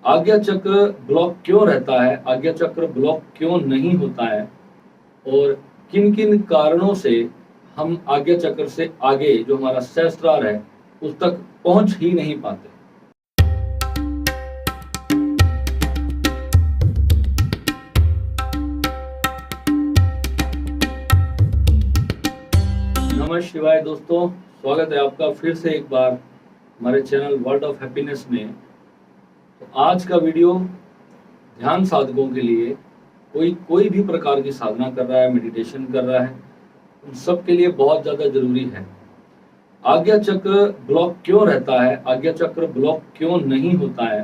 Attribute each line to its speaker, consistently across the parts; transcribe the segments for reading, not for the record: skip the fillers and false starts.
Speaker 1: आज्ञा चक्र ब्लॉक क्यों रहता है, आज्ञा चक्र ब्लॉक क्यों नहीं होता है और किन किन कारणों से हम आज्ञा चक्र से आगे जो हमारा सहस्त्रार है उस तक पहुंच ही नहीं पाते। नमः शिवाय दोस्तों, स्वागत है आपका फिर से एक बार हमारे चैनल वर्ल्ड ऑफ हैप्पीनेस में। तो आज का वीडियो ध्यान साधकों के लिए, कोई भी प्रकार की साधना कर रहा है, मेडिटेशन कर रहा है, उन सब के लिए बहुत ज़्यादा जरूरी है। आज्ञा चक्र ब्लॉक क्यों रहता है, आज्ञा चक्र ब्लॉक क्यों नहीं होता है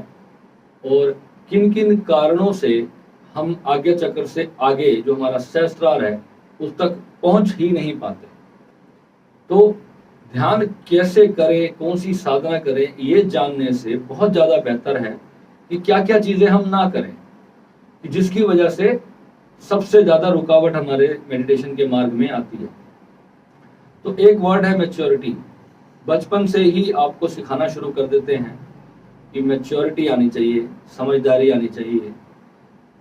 Speaker 1: और किन किन कारणों से हम आज्ञा चक्र से आगे जो हमारा सहस्त्रार है उस तक पहुंच ही नहीं पाते। तो ध्यान कैसे करें, कौन सी साधना करें, ये जानने से बहुत ज़्यादा बेहतर है कि क्या क्या चीज़ें हम ना करें कि जिसकी वजह से सबसे ज़्यादा रुकावट हमारे मेडिटेशन के मार्ग में आती है। तो एक वर्ड है मैच्योरिटी। बचपन से ही आपको सिखाना शुरू कर देते हैं कि मैच्योरिटी आनी चाहिए, समझदारी आनी चाहिए,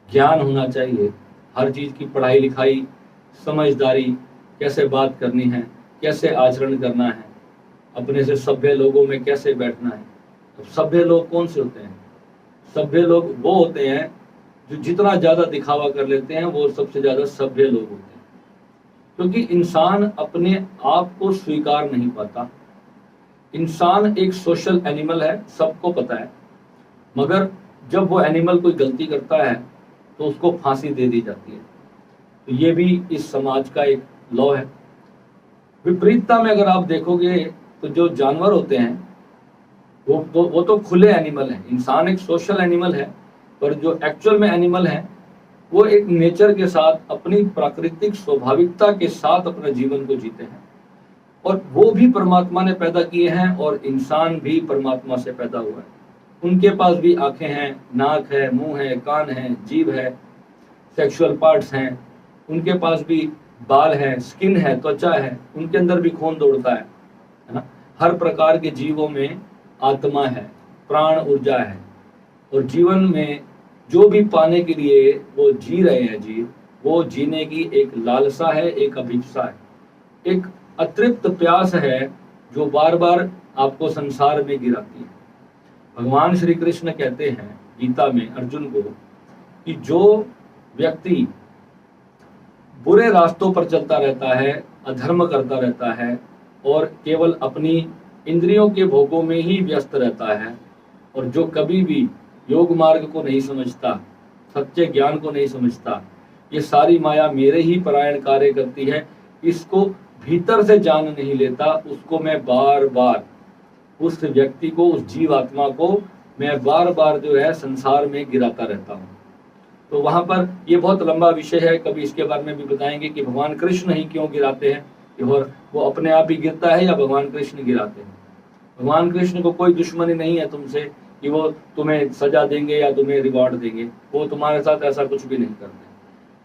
Speaker 1: ज्ञान होना चाहिए, हर चीज़ की पढ़ाई लिखाई, समझदारी, कैसे बात करनी है, कैसे आचरण करना है, अपने से सभ्य लोगों में कैसे बैठना है। तो सभ्य लोग कौन से होते हैं? सभ्य लोग वो होते हैं जो जितना ज़्यादा दिखावा कर लेते हैं वो सबसे ज़्यादा सभ्य लोग होते हैं, क्योंकि इंसान अपने आप को स्वीकार नहीं पाता। इंसान एक सोशल एनिमल है, सबको पता है, मगर जब वो एनिमल कोई गलती करता है तो उसको फांसी दे दी जाती है। तो ये भी इस समाज का एक लॉ है। विपरीतता में अगर आप देखोगे तो जो जानवर होते हैं वो तो खुले एनिमल हैं। इंसान एक सोशल एनिमल है, पर जो एक्चुअल में एनिमल है वो एक नेचर के साथ, अपनी प्राकृतिक स्वाभाविकता के साथ अपने जीवन को जीते हैं। और वो भी परमात्मा ने पैदा किए हैं और इंसान भी परमात्मा से पैदा हुआ है। उनके पास भी आंखें हैं, नाक है, मुंह है, कान है, जीभ है, सेक्सुअल पार्ट्स हैं, उनके पास भी बाल है, स्किन है, त्वचा है, उनके अंदर भी खून दौड़ता है ना। हर प्रकार के जीवों में आत्मा है, प्राण ऊर्जा है, और जीवन में जो भी पाने के लिए वो जी रहे हैं जीव, वो जीने की एक लालसा है, एक अभिप्सा है, एक अतृप्त प्यास है जो बार बार आपको संसार में गिराती है। भगवान श्री कृष्ण कहते हैं गीता में अर्जुन को कि जो व्यक्ति बुरे रास्तों पर चलता रहता है, अधर्म करता रहता है और केवल अपनी इंद्रियों के भोगों में ही व्यस्त रहता है, और जो कभी भी योग मार्ग को नहीं समझता, सच्चे ज्ञान को नहीं समझता, ये सारी माया मेरे ही परायण कार्य करती है, इसको भीतर से जान नहीं लेता, उसको मैं बार बार, उस व्यक्ति को, उस जीवात्मा को मैं बार बार जो है संसार में गिराता रहता हूँ। तो वहाँ पर ये बहुत लंबा विषय है, कभी इसके बारे में भी बताएंगे कि भगवान कृष्ण ही क्यों गिराते हैं, और वो अपने आप ही गिरता है या भगवान कृष्ण गिराते हैं। भगवान कृष्ण को कोई दुश्मनी नहीं है तुमसे कि वो तुम्हें सजा देंगे या तुम्हें रिवॉर्ड देंगे, वो तुम्हारे साथ ऐसा कुछ भी नहीं करते।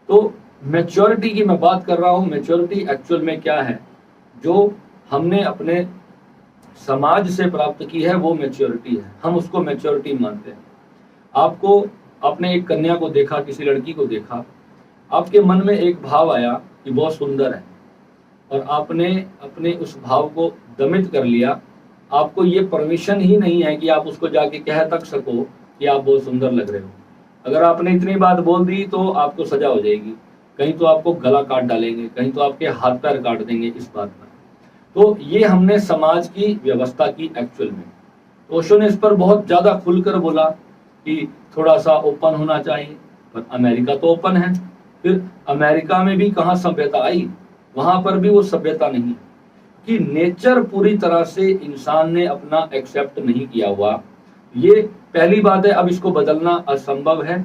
Speaker 1: तो मैच्योरिटी की मैं बात कर रहा हूँ। मैच्योरिटी एक्चुअल में क्या है, जो हमने अपने समाज से प्राप्त की है वो मैच्योरिटी है, हम उसको मैच्योरिटी मानते हैं। आपने एक कन्या को देखा, किसी लड़की को देखा, आपके मन में एक भाव आया कि बहुत सुंदर है, और आपने अपने उस भाव को दमित कर लिया। आपको ये परमिशन ही नहीं है कि आप उसको जाके कह तक सको कि आप बहुत सुंदर लग रहे हो। अगर आपने इतनी बात बोल दी तो आपको सजा हो जाएगी, कहीं तो आपको गला काट डालेंगे, कहीं तो आपके हाथ पैर काट देंगे इस बात पर। तो ये हमने समाज की व्यवस्था की एक्चुअल में। ओशो ने इस पर बहुत ज्यादा खुलकर बोला कि थोड़ा सा ओपन होना चाहिए, पर अमेरिका तो ओपन है। फिर अमेरिका में भी कहाँ सभ्यता आई, वहां पर भी वो सभ्यता नहीं, कि नेचर पूरी तरह से इंसान ने अपना एक्सेप्ट नहीं किया हुआ। ये पहली बात है। अब इसको बदलना असंभव है।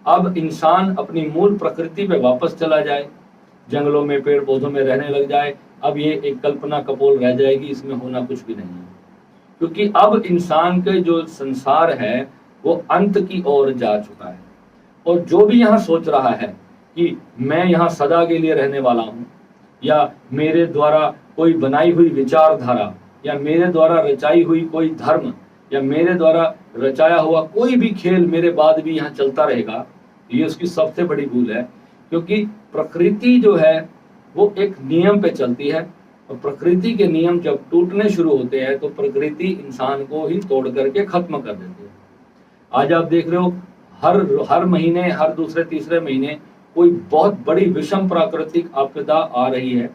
Speaker 1: अब इंसान अपनी मूल प्रकृति पे वापस चला जाए, जंगलों में, पेड़ पौधों में रहने लग जाए, अब ये एक कल्पना कपोल रह जाएगी, इसमें होना कुछ भी नहीं है। क्योंकि अब इंसान के जो संसार है वो अंत की ओर जा चुका है, और जो भी यहाँ सोच रहा है कि मैं यहाँ सदा के लिए रहने वाला हूँ, या मेरे द्वारा कोई बनाई हुई विचारधारा या मेरे द्वारा रचाई हुई कोई धर्म या मेरे द्वारा रचाया हुआ कोई भी खेल मेरे बाद भी यहाँ चलता रहेगा, ये उसकी सबसे बड़ी भूल है। क्योंकि प्रकृति जो है वो एक नियम पे चलती है, और प्रकृति के नियम जब टूटने शुरू होते हैं तो प्रकृति इंसान को ही तोड़ करके खत्म कर देती है। आज आप देख रहे हो हर महीने, हर दूसरे तीसरे महीने कोई बहुत बड़ी विषम प्राकृतिक आपदा आ रही है।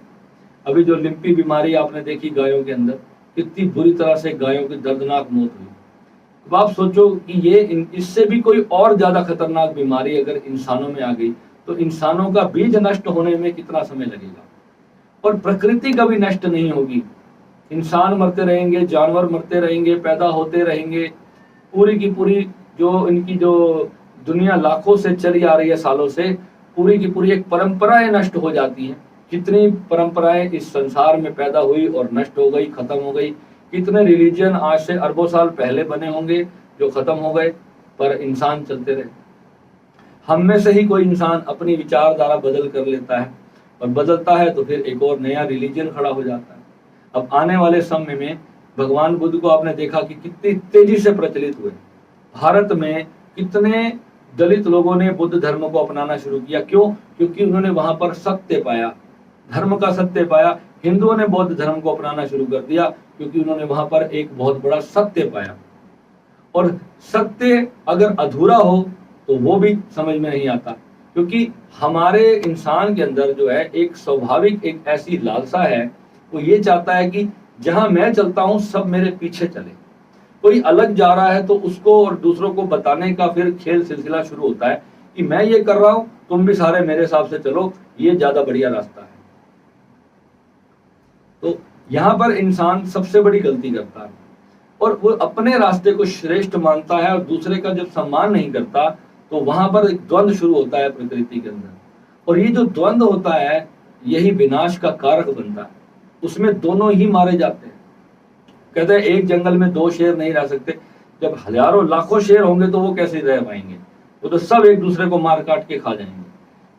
Speaker 1: अभी जो लिम्पी बीमारी आपने देखी गायों के अंदर, कितनी बुरी तरह से गायों की दर्दनाक मौत हुई। अब आप सोचो कि ये इससे भी कोई और ज्यादा खतरनाक बीमारी अगर इंसानों में आ गई तो इंसानों का बीज नष्ट होने में कितना समय लगेगा। और प्रकृति कभी नष्ट नहीं होगी, इंसान मरते रहेंगे, जानवर मरते रहेंगे, पैदा होते रहेंगे। पूरी की पूरी जो इनकी जो दुनिया लाखों से चली आ रही है सालों से, पूरी की पूरी एक परंपराएं नष्ट हो जाती हैं। कितनी परंपराएं इस संसार में पैदा हुई और नष्ट हो गई, खत्म हो गई। कितने रिलीजन आज से अरबों साल पहले बने होंगे जो खत्म हो गए, पर इंसान चलते रहे। हम में से ही कोई इंसान अपनी विचारधारा बदल कर लेता है, और बदलता है तो फिर एक और नया रिलीजन खड़ा हो जाता है। अब आने वाले समय में भगवान बुद्ध को आपने देखा कि कितनी तेजी से प्रचलित हुए। भारत में कितने दलित लोगों ने बुद्ध धर्म को अपनाना शुरू किया। क्यों? क्योंकि उन्होंने वहां पर सत्य पाया, धर्म का सत्य पाया। हिंदुओं ने बौद्ध धर्म को अपनाना शुरू कर दिया क्योंकि उन्होंने वहां पर एक बहुत बड़ा सत्य पाया। और सत्य अगर अधूरा हो तो वो भी समझ में नहीं आता, क्योंकि हमारे इंसान के अंदर जो है एक स्वाभाविक एक ऐसी लालसा है, वो ये चाहता है कि जहां मैं चलता हूं सब मेरे पीछे चले। कोई अलग जा रहा है तो उसको और दूसरों को बताने का फिर खेल सिलसिला शुरू होता है कि मैं ये कर रहा हूं, तुम भी सारे मेरे हिसाब से चलो, ये ज्यादा बढ़िया रास्ता है। तो यहाँ पर इंसान सबसे बड़ी गलती करता है, और वो अपने रास्ते को श्रेष्ठ मानता है और दूसरे का जब सम्मान नहीं करता तो वहां पर एक द्वंद्व शुरू होता है प्रकृति के अंदर। और ये जो द्वंद्व होता है यही विनाश का कारक बनता है। उसमें दोनों ही मारे जाते हैं। कहते हैं एक जंगल में दो शेर नहीं रह सकते। जब हजारों लाखों शेर होंगे तो वो कैसे रह पाएंगे? वो तो सब एक दूसरे को मार काट के खा जाएंगे।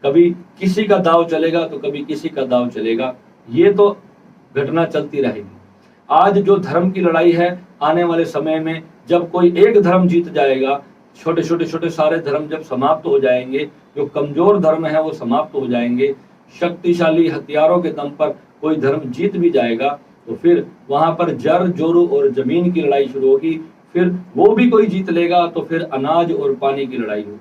Speaker 1: कभी किसी का दाव चलेगा तो कभी किसी का दाव चलेगा। ये तो घटना चलती रहेगी। आज जो धर्म की लड़ाई है, आने वाले समय में जब कोई एक धर्म जीत जाएगा, छोटे छोटे सारे धर्म जब समाप्त हो जाएंगे, जो कमजोर धर्म है वो समाप्त हो जाएंगे, शक्तिशाली हथियारों के दम पर कोई धर्म जीत भी जाएगा, तो फिर वहां पर जर जोरू और जमीन की लड़ाई शुरू होगी। फिर वो भी कोई जीत लेगा तो फिर अनाज और पानी की लड़ाई होगी।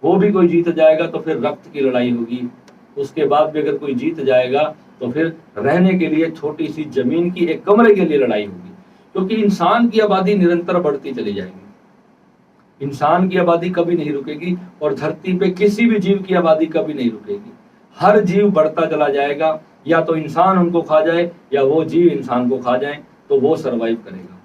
Speaker 1: वो भी कोई जीत जाएगा तो फिर रक्त की लड़ाई होगी। उसके बाद भी अगर कोई जीत जाएगा तो फिर रहने के लिए छोटी सी जमीन की एक कमरे के लिए लड़ाई होगी। क्योंकि इंसान की आबादी निरंतर बढ़ती चली जाएगी। इंसान की आबादी कभी नहीं रुकेगी, और धरती पे किसी भी जीव की आबादी कभी नहीं रुकेगी। हर जीव बढ़ता चला जाएगा, या तो इंसान उनको खा जाए या वो जीव इंसान को खा जाए, तो वो सरवाइव करेगा।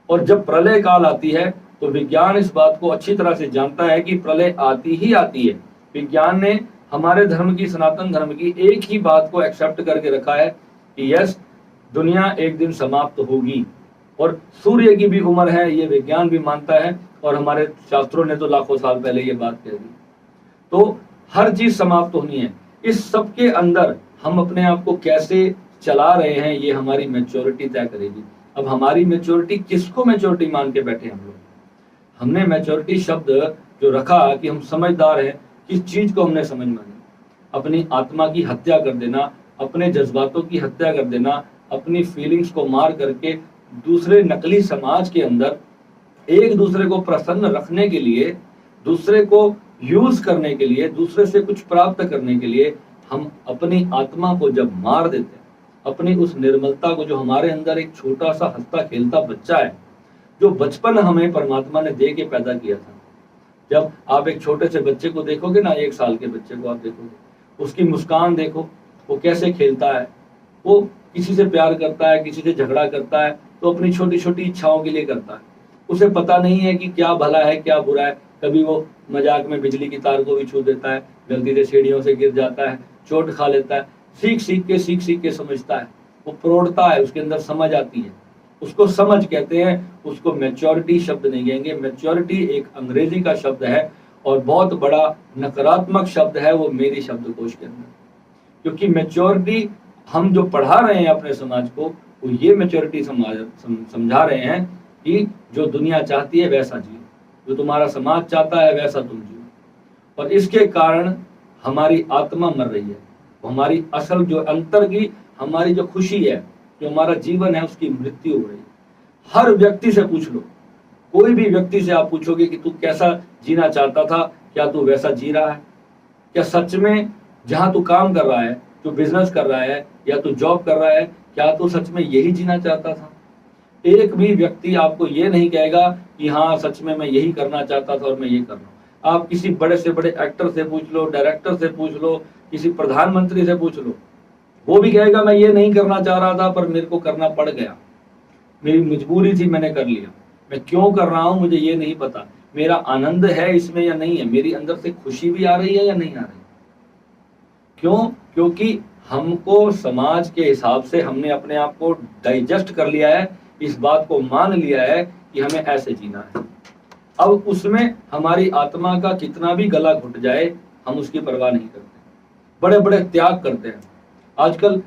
Speaker 1: और जब प्रलय काल आती है तो विज्ञान इस बात को अच्छी तरह से जानता है कि प्रलय आती ही आती है। विज्ञान ने हमारे धर्म की, सनातन धर्म की एक ही बात को एक्सेप्ट करके रखा है कि यस, दुनिया एक दिन समाप्त होगी। और सूर्य की भी उम्र है, ये विज्ञान भी मानता है, और हमारे शास्त्रों ने तो लाखों साल पहले ये बात कह दी। तो हर चीज समाप्त होनी है। इस सब के अंदर हम अपने आप को कैसे चला रहे हैं, ये हमारी मैच्योरिटी तय करेगी। अब हमारी मैच्योरिटी, किसको मैच्योरिटी मान के बैठे हम लोग? हमने मैच्योरिटी शब्द जो रखा कि हम समझदार हैं, किस चीज को हमने समझ मानी? अपनी आत्मा की हत्या कर देना, अपने जज्बातों की हत्या कर देना, अपनी फीलिंग्स को मार करके दूसरे नकली समाज के अंदर एक दूसरे को प्रसन्न रखने के लिए, दूसरे को यूज करने के लिए, दूसरे से कुछ प्राप्त करने के लिए हम अपनी आत्मा को जब मार देते हैं, अपनी उस निर्मलता को, जो हमारे अंदर एक छोटा सा हंसता खेलता बच्चा है, जो बचपन हमें परमात्मा ने दे के पैदा किया था। जब आप एक छोटे से बच्चे को देखोगे ना, 1 साल के बच्चे को आप देखोगे, उसकी मुस्कान देखो, वो कैसे खेलता है। वो किसी से प्यार करता है, किसी से झगड़ा करता है तो अपनी छोटी छोटी इच्छाओं के लिए करता है। उसे पता नहीं है कि क्या भला है क्या बुरा है। कभी वो मजाक में बिजली की तार को भी छू देता है, गलती से सीढ़ियों से गिर जाता है, चोट खा लेता है। सीख सीख के समझता है, वो प्रौढ़ता है, उसके अंदर समझ आती है। उसको समझ कहते हैं, उसको मैच्योरिटी शब्द नहीं कहेंगे। मैच्योरिटी एक अंग्रेजी का शब्द है और बहुत बड़ा नकारात्मक शब्द है वो मेरी शब्दकोश के अंदर। क्योंकि मैच्योरिटी हम जो पढ़ा रहे हैं अपने समाज को, वो ये मैच्योरिटी समझा रहे हैं कि जो दुनिया चाहती है वैसा जियो, जो तुम्हारा समाज चाहता है वैसा तुम जियो। और इसके कारण हमारी आत्मा मर रही है, हमारी असल जो अंतर की हमारी जो खुशी है, जो हमारा जीवन है, उसकी मृत्यु हो रही है। हर व्यक्ति से पूछ लो, कोई भी व्यक्ति से आप पूछोगे कि तू कैसा जीना चाहता था, क्या तू वैसा जी रहा है? क्या सच में जहां तू काम कर रहा है, तू बिजनेस कर रहा है या तू जॉब कर रहा है, क्या तू सच में यही जीना चाहता था? एक भी व्यक्ति आपको ये नहीं कहेगा कि हाँ सच में मैं यही करना चाहता था और मैं ये कर रहा हूँ। आप किसी बड़े से बड़े एक्टर से पूछ लो, डायरेक्टर से पूछ लो, किसी प्रधानमंत्री से पूछ लो, वो भी कहेगा मैं ये नहीं करना चाह रहा था पर मेरे को करना पड़ गया, मेरी मजबूरी थी, मैंने कर लिया। मैं क्यों कर रहा हूं मुझे ये नहीं पता, मेरा आनंद है इसमें या नहीं है, मेरी अंदर से खुशी भी आ रही है या नहीं आ रही। क्यों? क्योंकि हमको समाज के हिसाब से हमने अपने आप को डाइजेस्ट कर लिया है, इस बात को मान लिया है कि हमें ऐसे जीना है। अब उसमें हमारी आत्मा का कितना भी गला घुट जाए हम उसकी परवाह नहीं करते, बड़े बड़े त्याग करते हैं। आजकल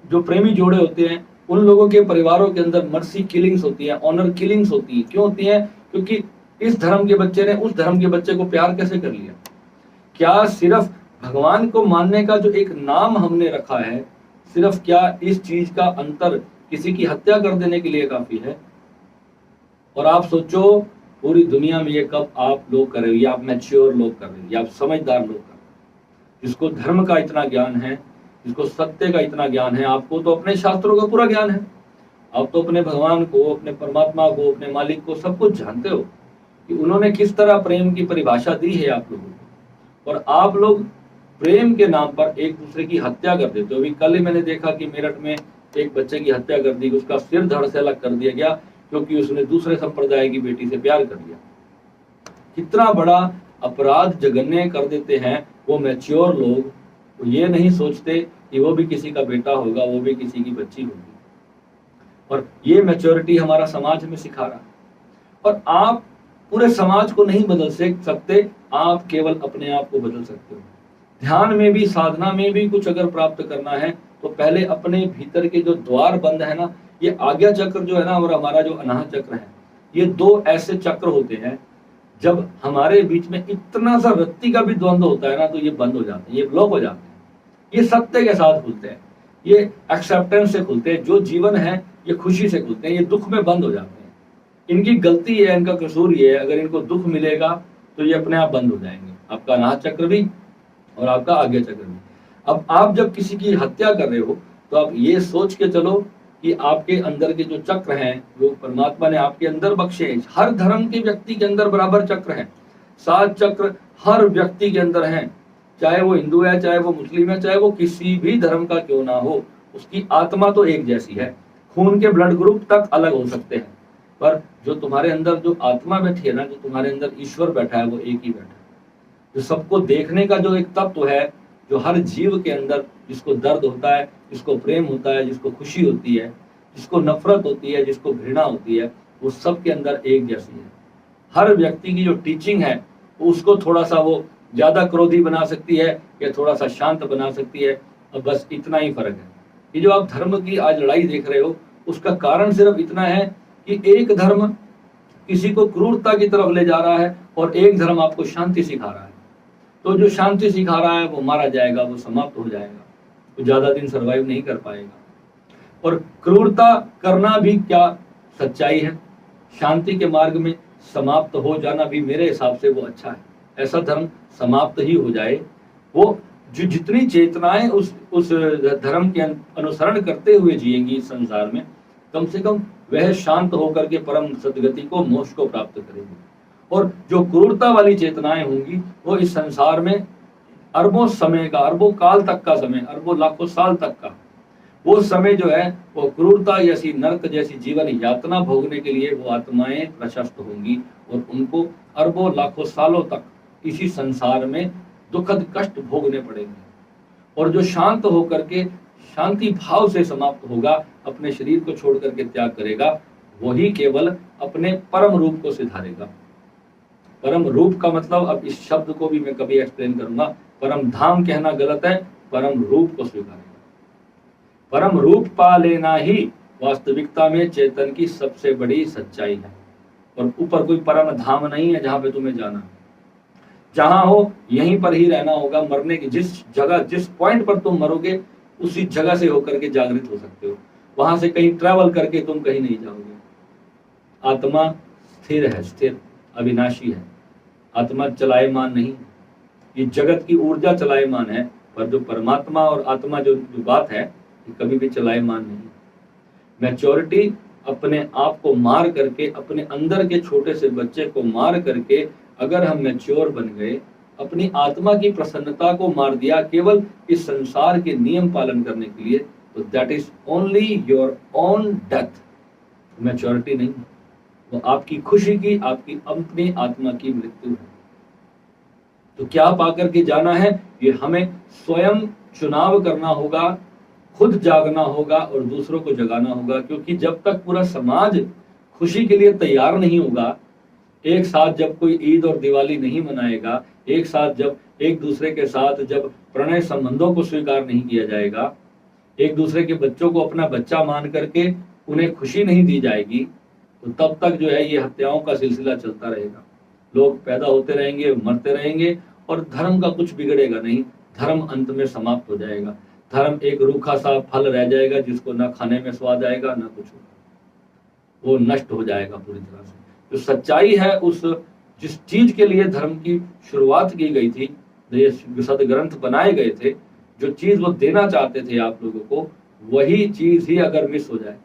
Speaker 1: जो प्रेमी जोड़े होते हैं उन लोगों के परिवारों के अंदर मर्सी किलिंग्स होती है, ऑनर किलिंग्स होती है। क्यों होती है? क्योंकि इस धर्म के बच्चे ने उस धर्म के बच्चे को प्यार कैसे कर लिया। क्या सिर्फ भगवान को मानने का जो एक नाम हमने रखा है, सिर्फ क्या इस चीज का अंतर किसी की हत्या कर देने के लिए काफी है? और आप सोचो पूरी दुनिया में ये कब आप लोग कर रहे हो, या आप मैच्योर लोग कर रहे हो, या आप समझदार लोग कर रहे हो, जिसको धर्म का इतना ज्ञान है, जिसको सत्य का इतना ज्ञान है। आपको तो अपने शास्त्रों का पूरा ज्ञान है, आप तो अपने भगवान को, अपने परमात्मा को, अपने मालिक को सब कुछ जानते हो कि उन्होंने किस तरह प्रेम की परिभाषा दी है आप लोगों को। और आप लोग प्रेम के नाम पर एक दूसरे की हत्या कर देते हो। अभी कल ही मैंने देखा कि मेरठ में एक बच्चे की हत्या कर दी, उसका सिर धड़ से अलग कर दिया गया क्योंकि उसने दूसरे संप्रदाय की बेटी से प्यार कर लिया। कितना बड़ा अपराध जघन्य कर देते हैं वो मैच्योर लोग। वो ये नहीं सोचते कि वो भी किसी का बेटा होगा, वो भी किसी की बच्ची होगी। और ये मैच्योरिटी हमारा समाज में सिखा रहा है। और आप पूरे समाज को नहीं बदल सकते, आप केवल अपने आप को बदल सकते हो। ध्यान में भी, साधना में भी कुछ अगर प्राप्त करना है तो पहले अपने भीतर के जो द्वार बंद है ना, ये आज्ञा चक्र जो है ना और हमारा जो अनाहत चक्र है, ये दो ऐसे चक्र होते हैं जब हमारे बीच में इतना सा रत्ती का भी द्वंद्व होता है ना तो ये बंद हो जाते हैं, ये ब्लॉक हो जाते हैं। ये सत्य के साथ खुलते हैं, ये एक्सेप्टेंस से खुलते हैं, जो जीवन है ये खुशी से खुलते हैं, ये दुख में बंद हो जाते हैं। इनकी गलती है, इनका कसूर ये है, अगर इनको दुख मिलेगा तो ये अपने आप बंद हो जाएंगे, आपका अनाहत चक्र भी और आपका आज्ञा चक्र भी। अब आप जब किसी की हत्या कर रहे हो तो आप ये सोच के चलो कि आपके अंदर के जो चक्र हैं, जो परमात्मा ने आपके अंदर बख्शे हैं, हर धर्म के व्यक्ति के अंदर बराबर चक्र हैं। 7 चक्र हर व्यक्ति के अंदर हैं, चाहे वो हिंदू है, चाहे वो मुस्लिम है, चाहे वो किसी भी धर्म का क्यों ना हो, उसकी आत्मा तो एक जैसी है। खून के ब्लड ग्रुप तक अलग हो सकते हैं, पर जो तुम्हारे अंदर जो आत्मा बैठी है ना, जो तुम्हारे अंदर ईश्वर बैठा है, वो एक ही बैठा है। जो सबको देखने का जो एक तत्व है, जो हर जीव के अंदर, जिसको दर्द होता है, जिसको प्रेम होता है, जिसको खुशी होती है, जिसको नफरत होती है, जिसको घृणा होती है, वो सब के अंदर एक जैसी है। हर व्यक्ति की जो टीचिंग है उसको थोड़ा सा वो ज्यादा क्रोधी बना सकती है या थोड़ा सा शांत बना सकती है, और बस इतना ही फर्क है। ये जो आप धर्म की आज लड़ाई देख रहे हो, उसका कारण सिर्फ इतना है कि एक धर्म किसी को क्रूरता की तरफ ले जा रहा है और एक धर्म आपको शांति सिखा रहा है। तो जो शांति सिखा रहा है वो मारा जाएगा, वो समाप्त हो जाएगा, वो ज्यादा दिन सरवाइव नहीं कर पाएगा। और क्रूरता करना भी क्या सच्चाई है? शांति के मार्ग में समाप्त हो जाना भी मेरे हिसाब से वो अच्छा है। ऐसा धर्म समाप्त ही हो जाए, वो जो जितनी चेतनाएं उस धर्म के अनुसरण करते हुए जिएंगी इस संसार में, कम से कम वह शांत होकर के परम सद्गति को, मोक्ष को प्राप्त करेगी। और जो क्रूरता वाली चेतनाएं होंगी वो इस संसार में अरबों समय का, अरबों काल तक का समय, अरबों लाखों साल तक का वो समय जो है, वो क्रूरता जैसी, नर्क जैसी जीवन यातना भोगने के लिए वो आत्माएं प्रशस्त होंगी और उनको अरबों लाखों सालों तक इसी संसार में दुखद कष्ट भोगने पड़ेंगे। और जो शांत होकर के शांति भाव से समाप्त होगा, अपने शरीर को छोड़ करके त्याग करेगा, वही केवल अपने परम रूप को सिधारेगा। परम रूप का मतलब, अब इस शब्द को भी मैं कभी एक्सप्लेन करूंगा, परम धाम कहना गलत है, परम रूप को स्वीकारेगा। परम रूप पा लेना ही वास्तविकता में चेतन की सबसे बड़ी सच्चाई है। और ऊपर कोई परम धाम नहीं है जहां पे तुम्हें जाना है। जहां हो यहीं पर ही रहना होगा। मरने की जिस जगह, जिस पॉइंट पर तुम मरोगे, उसी जगह से होकर के जागृत हो सकते हो। वहां से कहीं ट्रैवल करके तुम कहीं नहीं जाओगे। आत्मा स्थिर है, स्थिर, अविनाशी है। आत्मा चलायमान नहीं। ये जगत की ऊर्जा चलायमान है, पर जो परमात्मा और आत्मा जो बात है, ये कभी भी चलायमान नहीं। मैच्योरिटी अपने आप को मार करके, अपने अंदर के छोटे से बच्चे को मार करके अगर हम मैच्योर बन गए, अपनी आत्मा की प्रसन्नता को मार दिया केवल इस संसार के नियम पालन करने के लिए, तो that is only your own death. Maturity नहीं, वो आपकी खुशी की, आपकी अपनी आत्मा की मृत्यु है। तो क्या पाकर के जाना है, ये हमें स्वयं चुनाव करना होगा, खुद जागना होगा और दूसरों को जगाना होगा। क्योंकि जब तक पूरा समाज खुशी के लिए तैयार नहीं होगा, एक साथ जब कोई ईद और दिवाली नहीं मनाएगा, एक साथ जब एक दूसरे के साथ जब प्रणय संबंधों को स्वीकार नहीं किया जाएगा, एक दूसरे के बच्चों को अपना बच्चा मान करके उन्हें खुशी नहीं दी जाएगी, तो तब तक जो है ये हत्याओं का सिलसिला चलता रहेगा। लोग पैदा होते रहेंगे, मरते रहेंगे और धर्म का कुछ बिगड़ेगा नहीं। धर्म अंत में समाप्त हो जाएगा। धर्म एक रूखा सा फल रह जाएगा जिसको ना खाने में स्वाद आएगा ना कुछ होगा, वो नष्ट हो जाएगा पूरी तरह से। जो सच्चाई है, उस जिस चीज के लिए धर्म की शुरुआत की गई थी, ये सदग्रंथ बनाए गए थे, जो चीज वो देना चाहते थे आप लोगों को, वही चीज ही अगर मिस हो जाए,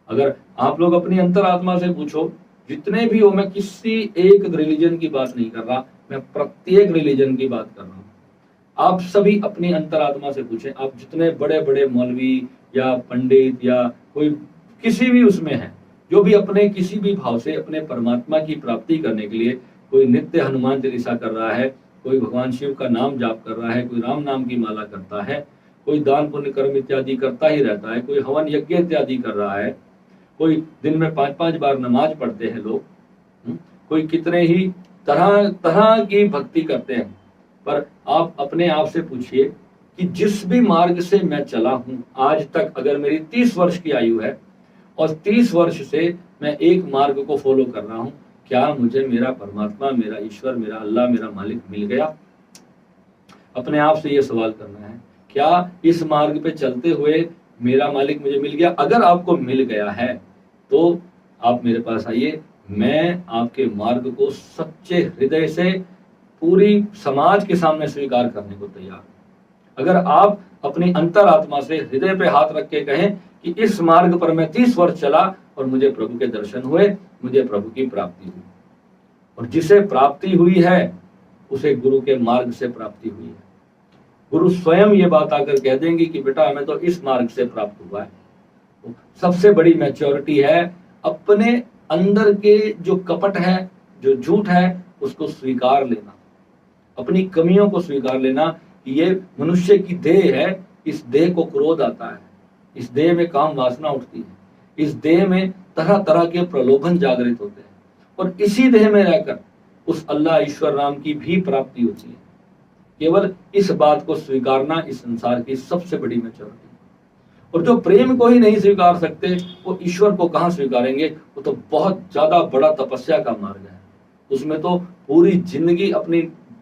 Speaker 1: अगर आप लोग अपनी अंतरात्मा से पूछो, जितने भी हो, मैं किसी एक रिलीजन की बात नहीं कर रहा, मैं प्रत्येक रिलीजन की बात कर रहा हूँ। आप सभी अपनी अंतरात्मा से पूछें, आप जितने बड़े बड़े मौलवी या पंडित या कोई किसी भी उसमें है, जो भी अपने किसी भी भाव से अपने परमात्मा की प्राप्ति करने के लिए कोई नित्य हनुमान चालीसा कर रहा है, कोई भगवान शिव का नाम जाप कर रहा है, कोई राम नाम की माला करता है, कोई दान पुण्य कर्म इत्यादि करता ही रहता है, कोई हवन यज्ञ इत्यादि कर रहा है, कोई दिन में 5-5 बार नमाज पढ़ते हैं लोग, कोई कितने ही तरह तरह की भक्ति करते हैं। पर आप अपने आप से पूछिए कि जिस भी मार्ग से मैं चला हूं आज तक, अगर मेरी 30 वर्ष की आयु है और 30 वर्ष से मैं एक मार्ग को फॉलो कर रहा हूं, क्या मुझे मेरा परमात्मा, मेरा ईश्वर, मेरा अल्लाह, मेरा मालिक मिल गया? अपने आप से यह सवाल करना है, क्या इस मार्ग पे चलते हुए मेरा मालिक मुझे मिल गया? अगर आपको मिल गया है तो आप मेरे पास आइए, मैं आपके मार्ग को सच्चे हृदय से पूरी समाज के सामने स्वीकार करने को तैयार हूं। अगर आप अपनी अंतरात्मा से हृदय पे हाथ रख के कहें कि इस मार्ग पर मैं 30 वर्ष चला और मुझे प्रभु के दर्शन हुए, मुझे प्रभु की प्राप्ति हुई, और जिसे प्राप्ति हुई है उसे गुरु के मार्ग से प्राप्ति हुई है। गुरु स्वयं ये बात आकर कह देंगे कि बेटा हमें तो इस मार्ग से प्राप्त हुआ है। तो सबसे बड़ी मैच्योरिटी है अपने अंदर के जो कपट है, जो झूठ है, उसको स्वीकार लेना, अपनी कमियों को स्वीकार लेना कि ये मनुष्य की देह है, इस देह को क्रोध आता है, इस देह में काम वासना उठती है, इस देह में तरह तरह के प्रलोभन जागृत होते हैं, और इसी देह में रहकर उस अल्लाह ईश्वर राम की भी प्राप्ति होती है। केवल इस बात को स्वीकारना इस संसार की सबसे बड़ी मैच्योरिटी। और जो प्रेम को ही नहीं स्वीकार सकते, वो ईश्वर को कहां स्वीकारेंगे? वो तो बहुत ज्यादा बड़ा तपस्या का मार्ग है, उसमें तो पूरी जिंदगी अपनी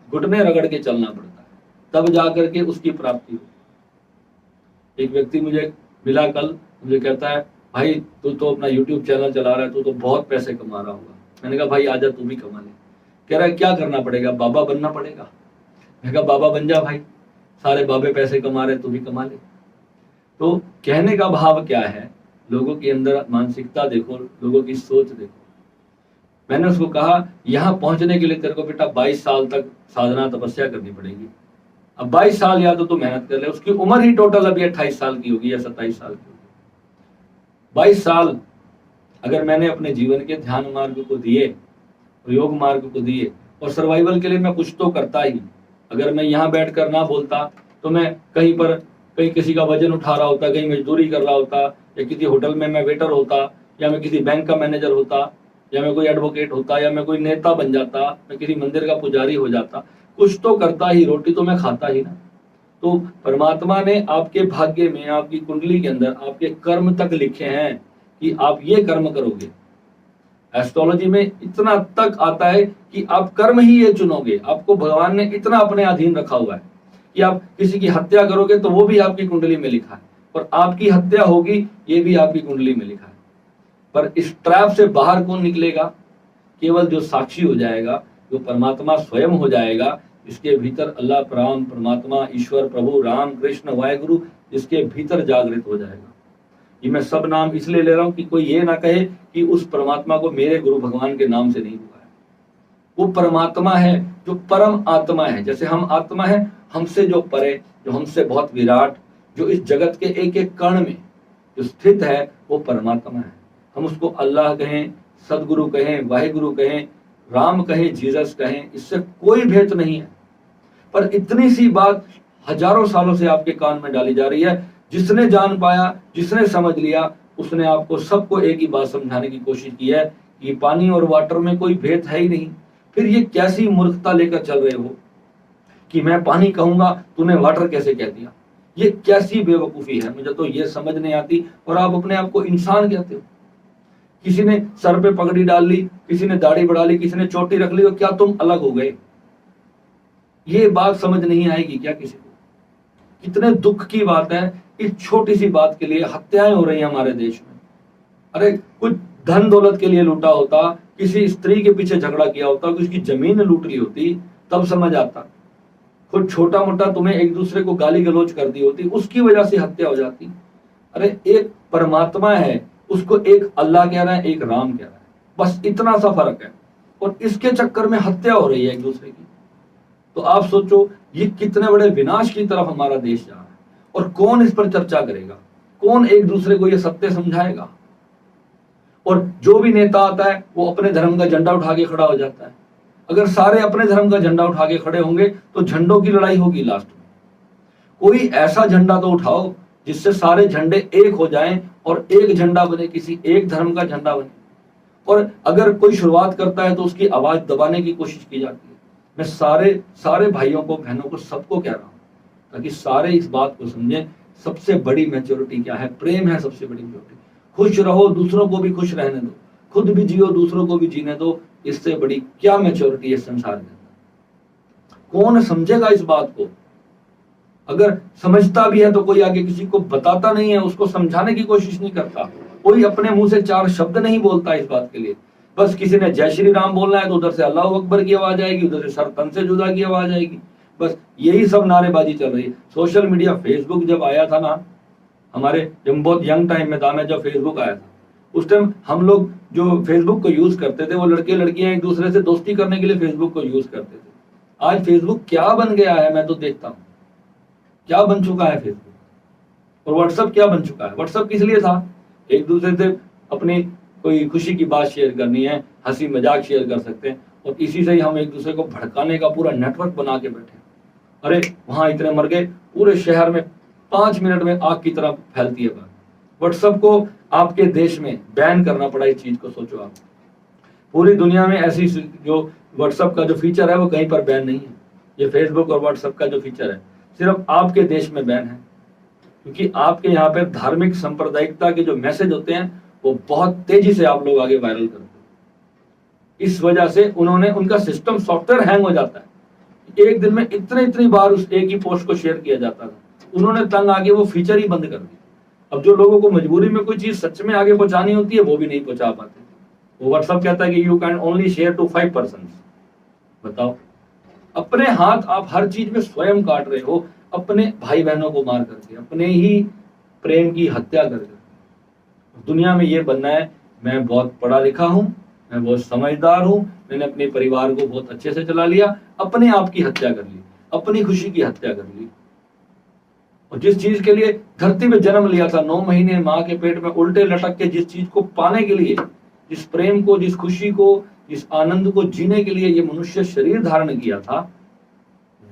Speaker 1: घुटने रगड़ के चलना पड़ता है, तब जाकर के उसकी प्राप्ति हो। एक व्यक्ति मुझे मिला कल, मुझे कहता है, भाई तू तो अपना YouTube चैनल चला रहा है, तू तो बहुत पैसे कमा रहा होगा। मैंने कहा भाई आजा तू भी कमा ले। कह रहा है क्या करना पड़ेगा? बाबा बनना पड़ेगा। मैंने कहा बाबा बन जा भाई, सारे बाबे पैसे कमा रहे, तू भी कमा ले। तो कहने का भाव क्या है, लोगों के अंदर मानसिकता देखो, लोगों की सोच देखो। मैंने उसको कहा यहाँ पहुंचने के लिए तेरे को बेटा 22 साल तक साधना तपस्या करनी पड़ेगी। अब 22 साल या तो तू मेहनत कर ले, उसकी उम्र ही टोटल अभी 28 साल की होगी या 27 साल की होगी। 22 साल अगर मैंने अपने जीवन के ध्यान मार्ग को दिए, योग मार्ग को दिए, और सर्वाइवल के लिए मैं कुछ तो करता ही। अगर मैं यहाँ बैठ कर ना बोलता तो मैं कहीं किसी का वजन उठा रहा होता, कहीं मजदूरी कर रहा होता, या किसी होटल में मैं वेटर होता, या मैं किसी बैंक का मैनेजर होता, या मैं कोई एडवोकेट होता, या मैं कोई नेता बन जाता, मैं किसी मंदिर का पुजारी हो जाता। कुछ तो करता ही, रोटी तो मैं खाता ही ना। तो परमात्मा ने आपके भाग्य में, आपकी कुंडली के अंदर आपके कर्म तक लिखे हैं कि आप ये कर्म करोगे। एस्ट्रोलॉजी में इतना तक आता है कि आप कर्म ही ये चुनोगे। आपको भगवान ने इतना अपने अधीन रखा हुआ है कि आप किसी की हत्या करोगे तो वो भी आपकी कुंडली में लिखा है, और आपकी हत्या होगी ये भी आपकी कुंडली में लिखा है। पर इस ट्रैप से बाहर कौन निकलेगा? केवल जो साक्षी हो जाएगा, जो परमात्मा स्वयं हो जाएगा, इसके भीतर अल्लाह प्राण परमात्मा ईश्वर प्रभु राम कृष्ण वाहेगुरु जिसके भीतर जागृत हो जाएगा। ये मैं सब नाम इसलिए ले रहा हूं कि कोई ये ना कहे कि उस परमात्मा को मेरे गुरु भगवान के नाम से नहीं हुआ है। वो परमात्मा है जो परम आत्मा है। जैसे हम आत्मा है, हमसे जो परे, जो हमसे बहुत विराट, जो इस जगत के एक एक कण में जो स्थित है, वो परमात्मा है। हम उसको अल्लाह कहें, सदगुरु कहें, वाहेगुरु कहें, राम कहें, जीसस कहें, इससे कोई भेद नहीं है। पर इतनी सी बात हजारों सालों से आपके कान में डाली जा रही है। जिसने जान पाया, जिसने समझ लिया, उसने आपको सबको एक ही बात समझाने की कोशिश की है कि पानी और वाटर में कोई भेद है ही नहीं। फिर ये कैसी मूर्खता लेकर चल रहे हो कि मैं पानी कहूंगा, तूने वाटर कैसे कह दिया? ये कैसी बेवकूफी है, मुझे तो ये समझ नहीं आती। और आप अपने आप को इंसान कहते हो। किसी ने सर पे पगड़ी डाल ली, किसी ने दाढ़ी बढ़ा ली, किसी ने चोटी रख ली, और क्या तुम अलग हो गए? ये बात समझ नहीं आएगी क्या किसी को? कितने दुख की बात है, इस छोटी सी बात के लिए हत्याएं हो रही हैं हमारे देश में। अरे कुछ धन दौलत के लिए लूटा होता, किसी स्त्री के पीछे झगड़ा किया होता, उसकी जमीन लूट ली होती, तब समझ आता। कुछ छोटा मोटा तुम्हें एक दूसरे को गाली गलौज कर दी होती, उसकी वजह से हत्या हो जाती। अरे एक परमात्मा है, उसको एक अल्लाह कह रहा है, एक राम कह रहा है, बस इतना सा फर्क है। और इसके चक्कर में हत्या हो रही है एक दूसरे की। तो आप सोचो ये कितने बड़े विनाश की तरफ हमारा देश जा रहा है। और कौन इस पर चर्चा करेगा? कौन एक दूसरे को ये सत्य समझाएगा? और जो भी नेता आता है वो अपने धर्म का झंडा उठा के खड़ा हो जाता है। अगर सारे अपने धर्म का झंडा उठा के खड़े होंगे तो झंडों की लड़ाई होगी लास्ट में। कोई ऐसा झंडा तो उठाओ जिससे सारे झंडे एक हो जाएं और एक झंडा बने, किसी एक धर्म का झंडा बने। और अगर कोई शुरुआत करता है तो उसकी आवाज दबाने की कोशिश की जाती है। मैं सारे भाइयों को, बहनों को, सबको कह रहा हूं ताकि सारे इस बात को समझें। सबसे बड़ी मैच्योरिटी क्या है? प्रेम है सबसे बड़ी मैच्योरिटी। खुश रहो, दूसरों को भी खुश रहने दो, खुद भी जियो, दूसरों को भी जीने दो। इससे बड़ी क्या मैच्योरिटी है संसार में? कौन समझेगा इस बात को? अगर समझता भी है तो कोई आगे किसी को बताता नहीं है, उसको समझाने की कोशिश नहीं करता। कोई अपने मुंह से चार शब्द नहीं बोलता इस बात के लिए। बस किसी ने जय श्री राम बोलना है तो उधर से अल्लाह अकबर की आवाज आएगी, उधर से सर तन से जुदा की आवाज आएगी। बस यही सब नारेबाजी चल रही है। सोशल मीडिया, फेसबुक जब आया था ना, हमारे जब बहुत यंग टाइम में था मैं, जब फेसबुक आया था उस टाइम हम लोग जो फेसबुक को यूज करते थे वो लड़के लड़कियां एक दूसरे से दोस्ती करने के लिए फेसबुक को यूज करते थे। आज फेसबुक क्या बन गया है मैं तो देखता हूँ, क्या बन चुका है फेसबुक। और व्हाट्सएप क्या बन चुका है? व्हाट्सएप किस लिए था? एक दूसरे से अपनी कोई खुशी की बात शेयर करनी है, हंसी मजाक शेयर कर सकते हैं, और इसी से ही हम एक दूसरे को भड़काने का पूरा नेटवर्क बना के बैठे। अरे वहां इतने मर गए, पूरे शहर में 5 मिनट में आग की तरह फैलती है बात। व्हाट्सएप को आपके देश में बैन करना पड़ा, इस चीज को सोचो आप। पूरी दुनिया में ऐसी जो व्हाट्सएप का जो फीचर है वो कहीं पर बैन नहीं है। ये फेसबुक और व्हाट्सएप का जो फीचर है सिर्फ आपके देश में बैन है, क्योंकि आपके यहाँ पे धार्मिक सांप्रदायिकता के जो मैसेज होते हैं वो बहुत तेजी से आप लोग आगे वायरल करते हैं। इस वजह से उन्होंने, उनका सिस्टम सॉफ्टवेयर हैंग हो जाता है। एक दिन में इतनी बार उस एक ही पोस्ट को शेयर किया जाता था, उन्होंने तंग आगे वो फीचर ही बंद कर दिया। अब जो लोगों को मजबूरी में कोई चीज सच में आगे पहुंचानी होती है वो भी नहीं पहुंचा पाते। वो व्हाट्सएप कहता है कि you can only share to 5 person. बताओ, अपने हाथ आप हर चीज में स्वयं काट रहे हो, अपने भाई बहनों को मार करके, अपने ही प्रेम की हत्या करके। दुनिया में ये बनना है मैं बहुत पढ़ा लिखा हूं, मैं बहुत समझदार हूं, मैंने अपने परिवार को बहुत अच्छे से चला लिया, अपने आप की हत्या कर ली, अपनी खुशी की हत्या कर ली। और जिस चीज के लिए धरती में जन्म लिया था, 9 महीने माँ के पेट में उल्टे लटक के जिस चीज को पाने के लिए, जिस प्रेम को, जिस खुशी को, जिस आनंद को जीने के लिए ये मनुष्य शरीर धारण किया था,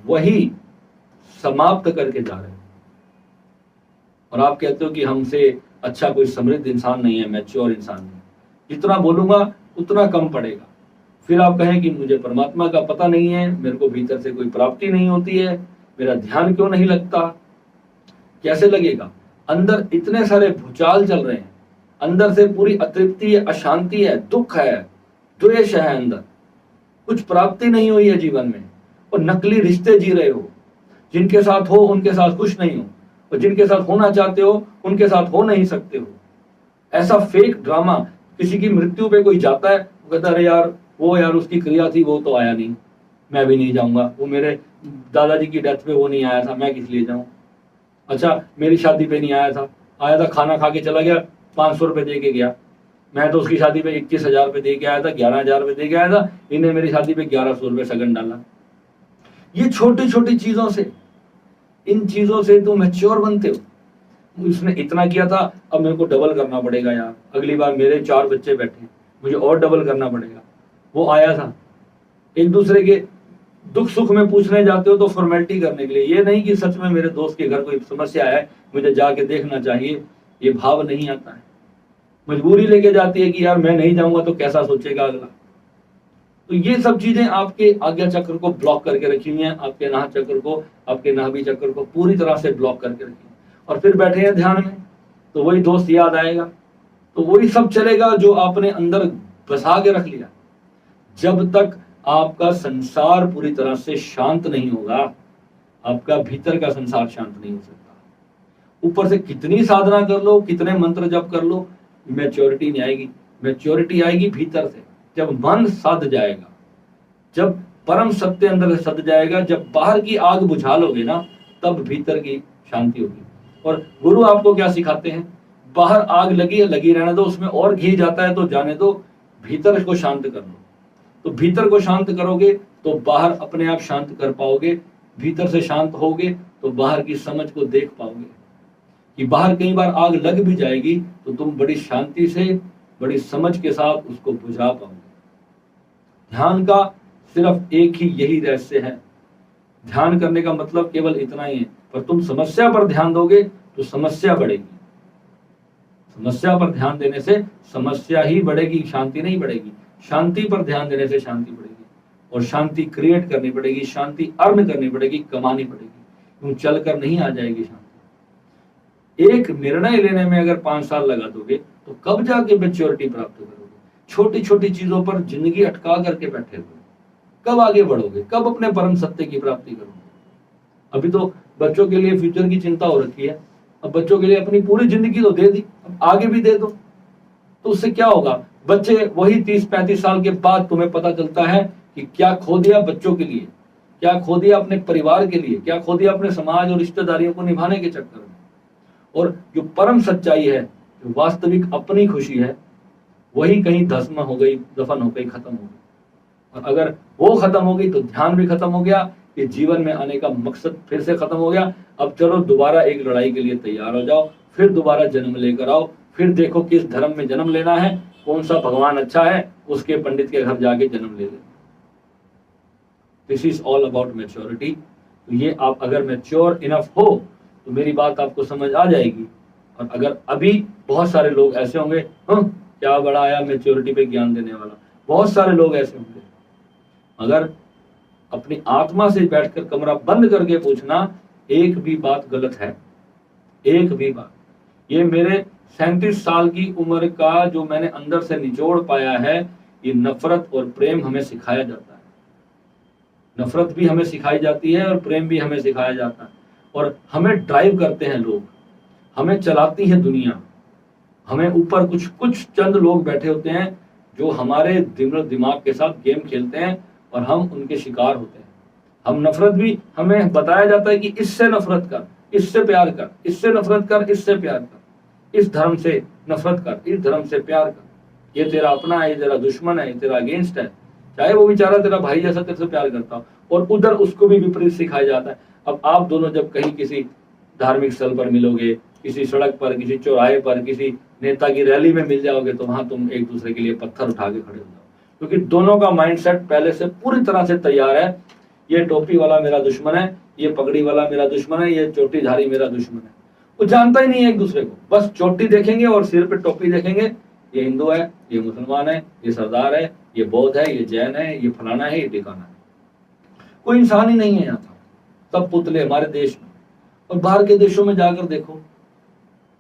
Speaker 1: वही समाप्त करके जा रहे हैं। और आप कहते हो कि हमसे अच्छा कोई समृद्ध इंसान नहीं है, मैच्योर इंसान नहीं। जितना बोलूंगा उतना कम पड़ेगा। फिर आप कहें कि मुझे परमात्मा का पता नहीं है, मेरे को भीतर से कोई प्राप्ति नहीं होती है, मेरा ध्यान क्यों नहीं लगता? कैसे लगेगा? अंदर इतने सारे भूचाल चल रहे हैं, अंदर से पूरी अतृप्ति है, अशांति है, दुख है, द्वेष है, अंदर कुछ प्राप्ति नहीं हुई है जीवन में, और नकली रिश्ते जी रहे हो, जिनके साथ हो उनके साथ खुश नहीं हो, और जिनके साथ होना चाहते हो उनके साथ हो नहीं सकते हो। ऐसा फेक ड्रामा, किसी की मृत्यु पे कोई जाता है, वो कहता है अरे यार वो यार उसकी क्रिया थी, वो तो आया नहीं, मैं भी नहीं जाऊंगा, वो मेरे दादाजी की डेथ पे वो नहीं आया था, मैं किस लिए जाऊं। अच्छा मेरी शादी पे नहीं आया था खाना खा के चला गया, 500 रुपए दे के गया, मैं तो उसकी शादी पे 21,000 रुपए दे के आया था, 11,000 रुपए दे के आया था, इन्हें मेरी शादी पे 1100 रुपए सगन डाला। ये छोटी छोटी चीजों से, इन चीजों से तुम मैच्योर बनते हो। उसने इतना किया था, अब मेरे को डबल करना पड़ेगा यार, अगली बार मेरे 4 बच्चे बैठे, मुझे और डबल करना पड़ेगा। वो आया था, एक दूसरे के दुख सुख में पूछने जाते हो तो फॉर्मेलिटी करने के लिए, ये नहीं कि सच में मेरे दोस्त के घर कोई समस्या है, मुझे जाके देखना चाहिए, ये भाव नहीं आता है। मजबूरी लेके जाती है कि यार मैं नहीं जाऊंगा तो कैसा सोचेगा अगला। तो ये सब चीजें आपके आज्ञा चक्र को ब्लॉक करके रखी हुई हैं, आपके नाभ चक्र को, आपके नाभि चक्र को पूरी तरह से ब्लॉक करके रखी। और फिर बैठे हैं ध्यान में, तो वही दोस्त याद आएगा, तो वही सब चलेगा जो आपने अंदर बसा के रख लिया। जब तक आपका संसार पूरी तरह से शांत नहीं होगा, आपका भीतर का संसार शांत नहीं हो सकता। ऊपर से कितनी साधना कर लो, कितने मंत्र जप कर लो, मैच्योरिटी नहीं आएगी। मैच्योरिटी आएगी भीतर से, जब मन सद जाएगा, जब परम सत्य अंदर से सद जाएगा, जब बाहर की आग बुझा लोगे ना, तब भीतर की शांति होगी। और गुरु आपको क्या सिखाते हैं, बाहर आग लगी है, लगी रहने दो, उसमें और घी जाता है तो जाने दो, भीतर को शांत कर लो। तो भीतर को शांत करोगे तो बाहर अपने आप शांत कर पाओगे, भीतर से शांत होगे तो बाहर की समझ को देख पाओगे। कि बाहर कई बार आग लग भी जाएगी तो तुम बड़ी शांति से, बड़ी समझ के साथ उसको बुझा पाओगे। ध्यान का सिर्फ एक ही यही रहस्य है। ध्यान करने का मतलब केवल इतना ही है, पर तुम समस्या पर ध्यान दोगे तो समस्या बढ़ेगी। समस्या पर ध्यान देने से समस्या ही बढ़ेगी, शांति नहीं बढ़ेगी। शांति पर ध्यान देने से शांति बढ़ेगी, और शांति क्रिएट करनी पड़ेगी, शांति अर्न करनी पड़ेगी, कमानी पड़ेगी, क्यों चल कर नहीं आ जाएगी शांति। एक निर्णय लेने में अगर 5 साल लगा दोगे तो कब जाके मैच्योरिटी प्राप्त करोगे। छोटी छोटी चीजों पर जिंदगी अटका करके बैठे हुए, कब आगे बढ़ोगे, कब अपने परम सत्य की प्राप्ति करोगे। अभी तो बच्चों के लिए फ्यूचर की चिंता हो रखी है, अब बच्चों के लिए अपनी पूरी जिंदगी तो दे दी, अब आगे भी दे दो, तो उससे क्या होगा। बच्चे वही 30-35 साल के बाद तुम्हें पता चलता है कि क्या खो दिया बच्चों के लिए, क्या खो दिया अपने परिवार के लिए, क्या खो दिया अपने समाज और रिश्तेदारियों को निभाने के चक्कर में। और जो परम सच्चाई है, जो वास्तविक अपनी खुशी है, वही कहीं धस्म हो गई, दफन हो गई, खत्म हो गई। और अगर वो खत्म हो गई तो ध्यान भी खत्म हो गया, कि जीवन में आने का मकसद फिर से खत्म हो गया। अब चलो दोबारा एक लड़ाई के लिए तैयार हो जाओ, फिर दोबारा जन्म लेकर आओ, फिर देखो किस धर्म में जन्म लेना है, कौन सा भगवान अच्छा है, उसके पंडित के घर जाके जन्म ले लेना। This is all about maturity. तो ये आप अगर मैच्योर इनफ हो तो मेरी बात आपको समझ आ जाएगी। और अगर अभी बहुत सारे लोग ऐसे होंगे, क्या बड़ा आया मैच्योरिटी पे ज्ञान देने वाला, बहुत सारे लोग ऐसे होंगे। अगर अपनी आत्मा से बैठकर कमरा बंद करके पूछना, एक भी बात गलत है, एक भी बात। ये मेरे 37 साल की उम्र का जो मैंने अंदर से निचोड़ पाया है, ये नफरत और प्रेम हमें सिखाया जाता है। नफरत भी हमें सिखाई जाती है और प्रेम भी हमें सिखाया जाता है। और हमें ड्राइव करते हैं लोग, हमें चलाती है दुनिया। हमें ऊपर कुछ कुछ चंद लोग बैठे होते हैं जो हमारे दिमाग के साथ गेम खेलते हैं और हम उनके शिकार होते हैं। हम नफरत भी, हमें बताया जाता है कि इससे नफरत कर, इससे प्यार कर, इससे नफरत कर, इससे प्यार कर, इस धर्म से नफरत कर, इस धर्म से प्यार कर, ये तेरा अपना है, ये तेरा दुश्मन है, ये तेरा अगेंस्ट है, चाहे वो बेचारा तेरा भाई जैसा तेरे से प्यार करता हो। और उधर उसको भी विपरीत सिखाया जाता है। अब आप दोनों जब कहीं किसी धार्मिक स्थल पर मिलोगे, किसी सड़क पर, किसी चौराहे पर, किसी नेता की रैली में मिल जाओगे, तो वहां तुम एक दूसरे के लिए पत्थर उठा के खड़े हो जाओ, क्योंकि दोनों का माइंडसेट पहले से पूरी तरह से तैयार है। ये टोपी वाला मेरा दुश्मन है, ये पगड़ी वाला मेरा दुश्मन है, ये चोटीधारी मेरा दुश्मन है। वो जानता ही नहीं है एक दूसरे को, बस चोटी देखेंगे और सिर पे टोपी देखेंगे, ये हिंदू है, ये मुसलमान है, ये सरदार है, ये बौद्ध है, ये जैन है, ये फलाना है, ये ठिकाना है। कोई इंसान ही नहीं है यहाँ, सब पुतले हमारे देश में। और बाहर के देशों में जाकर देखो,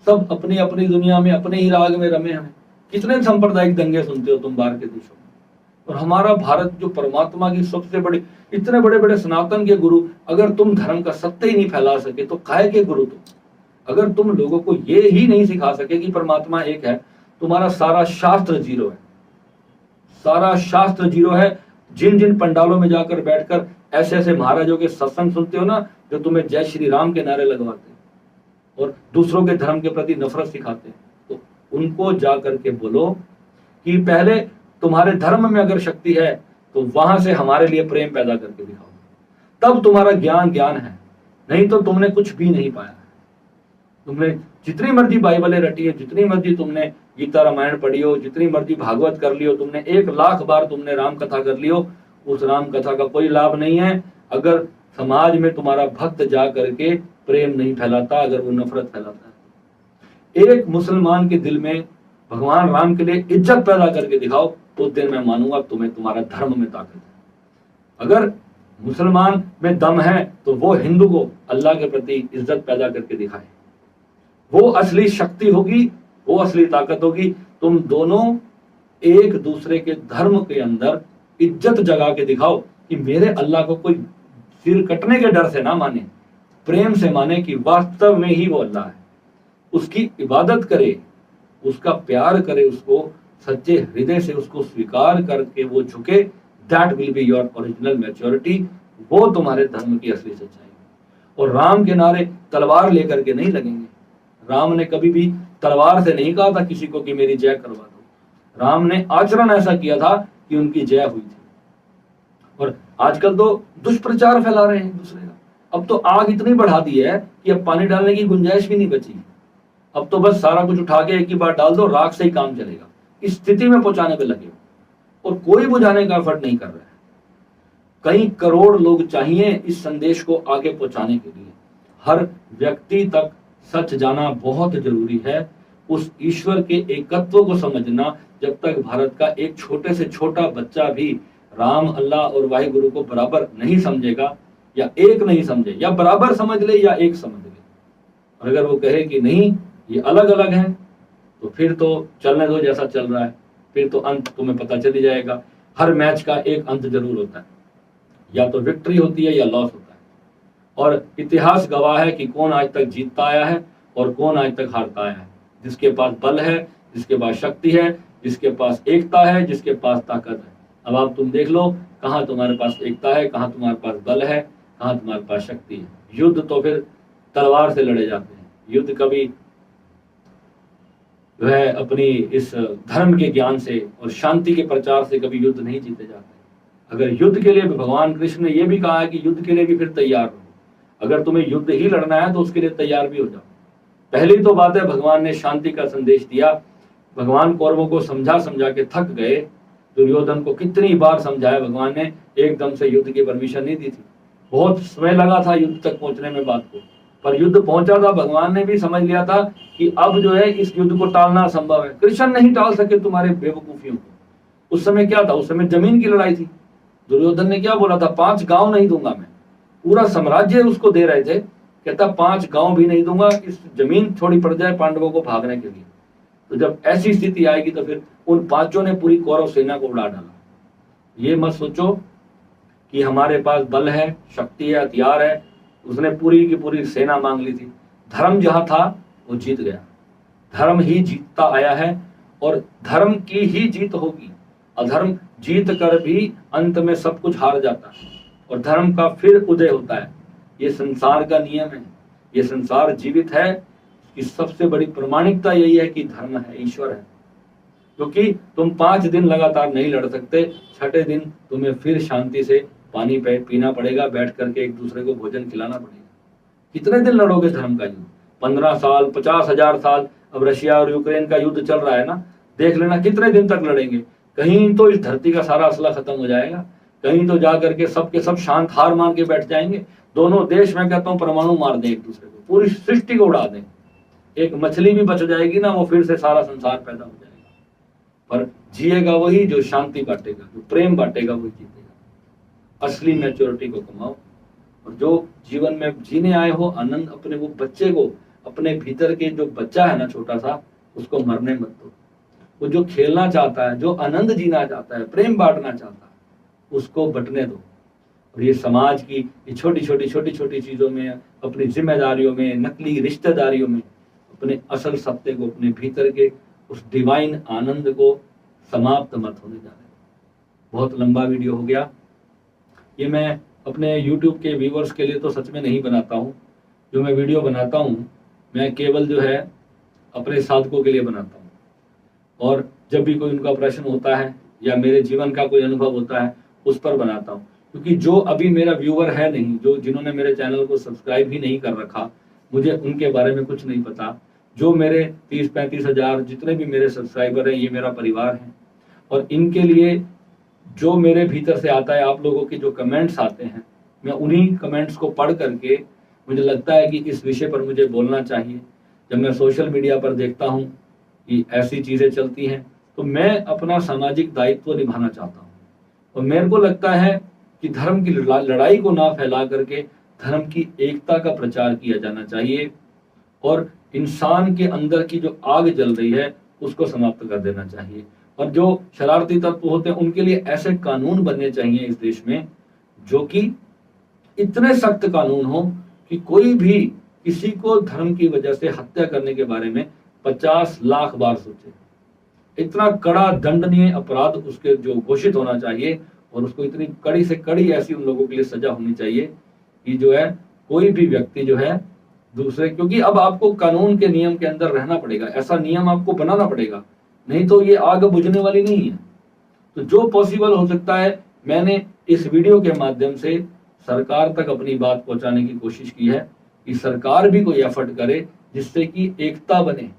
Speaker 1: सब अपनी अपनी दुनिया में अपने ही राग में रमे हैं। कितने सांप्रदायिक दंगे सुनते हो तुम बाहर के देशों में। और हमारा भारत जो परमात्मा की सबसे बड़ी, इतने बड़े बड़े सनातन के गुरु, अगर तुम धर्म का सत्य ही नहीं फैला सके तो काहे के गुरु तुम। अगर तुम लोगों को ये ही नहीं सिखा सके कि परमात्मा एक है, तुम्हारा सारा शास्त्र जीरो है, सारा शास्त्र जीरो है। जिन जिन पंडालों में जाकर बैठकर ऐसे ऐसे महाराजों के सत्संग सुनते हो ना, जो तुम्हें जय श्री राम के नारे लगवाते हैं और दूसरों के धर्म के प्रति नफरत सिखाते हैं, तो उनको जाकर के बोलो कि पहले तुम्हारे धर्म में अगर शक्ति है तो वहां से हमारे लिए प्रेम पैदा करके दिखाओ, तब तुम्हारा ज्ञान ज्ञान है। नहीं तो तुमने कुछ भी नहीं पाया। तुमने जितनी मर्जी बाइबलें रटी है, जितनी मर्जी तुमने गीता रामायण पढ़ी हो, जितनी मर्जी भागवत कर लियो, तुमने 1,00,000 बार तुमने राम कथा कर लियो, उस राम कथा का कोई लाभ नहीं है अगर समाज में तुम्हारा भक्त जा करके प्रेम नहीं फैलाता, अगर वो नफरत फैलाता है। एक मुसलमान के दिल में भगवान राम के लिए इज्जत पैदा करके दिखाओ, उस दिन मैं मानूंगा तुम्हें तुम्हारा धर्म में ताकत है। अगर मुसलमान में दम है तो वो हिंदू को अल्लाह के प्रति इज्जत पैदा करके दिखाए, वो असली शक्ति होगी, वो असली ताकत होगी। तुम दोनों एक दूसरे के धर्म के अंदर इज्जत जगा के दिखाओ कि मेरे अल्लाह को कोई सिर कटने के डर से ना माने, प्रेम से माने कि वास्तव में ही वो अल्लाह है, उसकी इबादत करे, उसका प्यार करे, उसको सच्चे हृदय से उसको स्वीकार करके वो झुके। That will be your original maturity. वो तुम्हारे धर्म की असली सच्चाई है। और राम के नारे तलवार लेकर के नहीं लगेंगे। राम ने कभी भी तलवार से नहीं कहा था किसी को कि मेरी जय करवा दो। राम ने आचरण ऐसा किया था कि उनकी जय हुई थी। और आजकल तो दुष्प्रचार फैला रहे हैं दूसरे का। अब तो आग इतनी बढ़ा दी है कि अब पानी डालने की गुंजाइश भी नहीं बची। अब तो बस सारा कुछ उठा के एक ही बार डाल दो, राख से ही काम चलेगा। इस स्थिति में पहुंचाने पे लगे और कोई बुझाने का एफर्ट नहीं कर रहा है। कई करोड़ लोग चाहिए इस संदेश को आगे पहुंचाने के लिए। हर व्यक्ति तक सच जाना बहुत जरूरी है। उस ईश्वर के एकत्व को समझना, जब तक भारत का एक छोटे से छोटा बच्चा भी राम, अल्लाह और वाहिगुरु को बराबर नहीं समझेगा, या एक नहीं समझे, या बराबर समझ ले या एक समझ ले, और अगर वो कहे कि नहीं ये अलग अलग हैं, तो फिर तो चलने दो जैसा चल रहा है। फिर तो अंत तुम्हें पता चल ही जाएगा। हर मैच का एक अंत जरूर होता है, या तो विक्ट्री होती है या लॉस होता है। और इतिहास गवाह है कि कौन आज तक जीतता आया है और कौन आज तक हारता आया है। जिसके पास बल है, जिसके पास शक्ति है, जिसके पास एकता है, जिसके पास ताकत है। अब आप तुम देख लो कहाँ तुम्हारे पास एकता है, कहाँ तुम्हारे पास बल है, कहाँ तुम्हारे पास शक्ति है। युद्ध तो फिर तलवार से लड़े जाते हैं। युद्ध कभी जो है अपनी इस धर्म के ज्ञान से और शांति के प्रचार से कभी युद्ध नहीं जीते जाते। अगर युद्ध के लिए भी भगवान कृष्ण ने यह भी कहा है कि युद्ध के लिए भी फिर तैयार रहो। अगर तुम्हें युद्ध ही लड़ना है तो उसके लिए तैयार भी हो जाओ। पहली तो बात है, भगवान ने शांति का संदेश दिया। भगवान कौरवों को समझा समझा के थक गए। दुर्योधन को कितनी बार समझाया भगवान ने, एकदम से युद्ध की परमिशन नहीं दी थी। बहुत समय लगा था युद्ध तक पहुंचने में बात को, पर युद्ध पहुंचा था। भगवान ने भी समझ लिया था कि अब जो है इस युद्ध को टालना असंभव है। कृष्ण नहीं टाल सके तुम्हारे बेवकूफियों को। उस समय क्या था? उस समय जमीन की लड़ाई थी। दुर्योधन ने क्या बोला था? 5 गांव नहीं दूंगा मैं। पूरा साम्राज्य उसको दे रहे थे, कहता 5 गांव भी नहीं दूंगा, इस जमीन थोड़ी पड़ जाए पांडवों को भागने के लिए। तो जब ऐसी स्थिति आएगी तो फिर उन 5 ने पूरी कौरव सेना को उड़ा डाला। ये मत सोचो कि हमारे पास बल है, शक्ति है, हथियार है। उसने पूरी की पूरी सेना मांग ली थी। धर्म जहां था वो जीत गया। धर्म ही जीतता आया है और धर्म की ही जीत होगी। अधर्म जीत कर भी अंत में सब कुछ हार जाता है और धर्म का फिर उदय होता है। ये संसार का नियम है। ये संसार जीवित है। इसकी सबसे बड़ी प्रमाणिकता यही है कि धर्म है, ईश्वर है। क्योंकि तुम 5 दिन लगातार नहीं लड़ सकते। 6ठे दिन तुम्हें फिर शांति से पानी पीना पड़ेगा, बैठ करके एक दूसरे को भोजन खिलाना पड़ेगा। कितने दिन लड़ोगे धर्म का युद्ध? 15 साल, 50,000 साल। अब रशिया और यूक्रेन का युद्ध चल रहा है ना, देख लेना कितने दिन तक लड़ेंगे। कहीं तो इस धरती का सारा असला खत्म हो जाएगा, कहीं तो जा करके सब के सब शांत हार मान के बैठ जाएंगे। दोनों देश, मैं कहता हूँ, परमाणु मार दें एक दूसरे को, पूरी सृष्टि को उड़ा दें। एक मछली भी बच जाएगी ना, वो फिर से सारा संसार पैदा हो जाएगा। पर जिएगा वही जो शांति बांटेगा, जो प्रेम बांटेगा, वही जीतेगा। असली मैच्योरिटी को कमाओ और जो जीवन में जीने आए हो आनंद, अपने वो बच्चे को अपने भीतर के जो बच्चा है ना छोटा सा, उसको मरने मत दो। वो जो खेलना चाहता है, जो आनंद जीना चाहता है, प्रेम बांटना चाहता है, उसको बंटने दो। और ये समाज की ये छोटी छोटी चीजों में, अपनी जिम्मेदारियों में, नकली रिश्तेदारियों में अपने असल सत्ते को, अपने भीतर के उस डिवाइन आनंद को समाप्त मत होने जाने। बहुत लंबा वीडियो हो गया। ये मैं अपने YouTube के व्यूवर्स के लिए तो सच में नहीं बनाता हूँ। जो मैं वीडियो बनाता हूँ, मैं केवल जो है अपने साधकों के लिए बनाता हूँ। और जब भी कोई उनका प्रश्न होता है या मेरे जीवन का कोई अनुभव होता है, उस पर बनाता हूँ। क्योंकि जो अभी मेरा व्यूवर है नहीं, जो जिन्होंने मेरे चैनल को सब्सक्राइब ही नहीं कर रखा, मुझे उनके बारे में कुछ नहीं पता। जो मेरे 30-35 हजार जितने भी मेरे सब्सक्राइबर हैं, ये मेरा परिवार है। और इनके लिए जो मेरे भीतर से आता है, आप लोगों के जो कमेंट्स आते हैं, मैं उन्हीं कमेंट्स को पढ़ करके मुझे लगता है कि इस विषय पर मुझे बोलना चाहिए। जब मैं सोशल मीडिया पर देखता हूँ कि ऐसी चीजें चलती हैं, तो मैं अपना सामाजिक दायित्व निभाना चाहता हूँ। और मेरे को लगता है कि धर्म की लड़ाई को ना फैला करके धर्म की एकता का प्रचार किया जाना चाहिए, और इंसान के अंदर की जो आग जल रही है उसको समाप्त कर देना चाहिए। और जो शरारती तत्व होते हैं, उनके लिए ऐसे कानून बनने चाहिए इस देश में, जो कि इतने सख्त कानून हो कि कोई भी किसी को धर्म की वजह से हत्या करने के बारे में 50 लाख बार सोचे। इतना कड़ा दंडनीय अपराध उसके जो घोषित होना चाहिए, और उसको इतनी कड़ी से कड़ी ऐसी उन लोगों के लिए सजा होनी चाहिए कि जो है कोई भी व्यक्ति जो है दूसरे, क्योंकि अब आपको कानून के नियम के अंदर रहना पड़ेगा, ऐसा नियम आपको बनाना पड़ेगा, नहीं तो ये आग बुझने वाली नहीं है। तो जो पॉसिबल हो सकता है, मैंने इस वीडियो के माध्यम से सरकार तक अपनी बात पहुंचाने की कोशिश की है कि सरकार भी कोई एफर्ट करे जिससे कि एकता बने।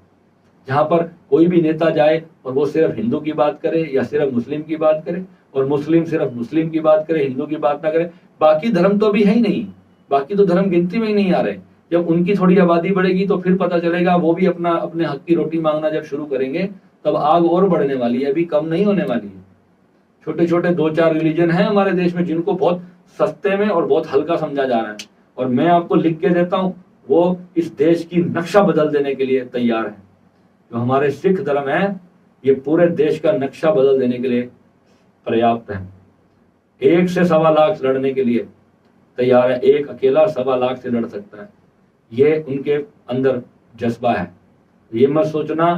Speaker 1: जहां पर कोई भी नेता जाए और वो सिर्फ हिंदू की बात करे या सिर्फ मुस्लिम की बात करे, और मुस्लिम सिर्फ मुस्लिम की बात करे, हिंदू की बात ना करे, बाकी धर्म तो अभी है ही नहीं, बाकी तो धर्म गिनती में ही नहीं आ रहे। जब उनकी थोड़ी आबादी बढ़ेगी तो फिर पता चलेगा, वो भी अपना अपने हक की रोटी मांगना जब शुरू करेंगे, तब आग और बढ़ने वाली है, अभी कम नहीं होने वाली है। छोटे छोटे 2-4 रिलीजन हैं हमारे देश में जिनको बहुत सस्ते में और बहुत हल्का समझा जा रहा है, और मैं आपको लिख के देता हूं, वो इस देश की नक्शा बदल देने के लिए तैयार है। जो हमारे सिख धर्म है, ये पूरे देश का नक्शा बदल देने के लिए पर्याप्त है। 1 से 1.25 लाख लड़ने के लिए तैयार है, एक अकेला 1.25 लाख से लड़ सकता है, ये उनके अंदर जज्बा है। ये मत सोचना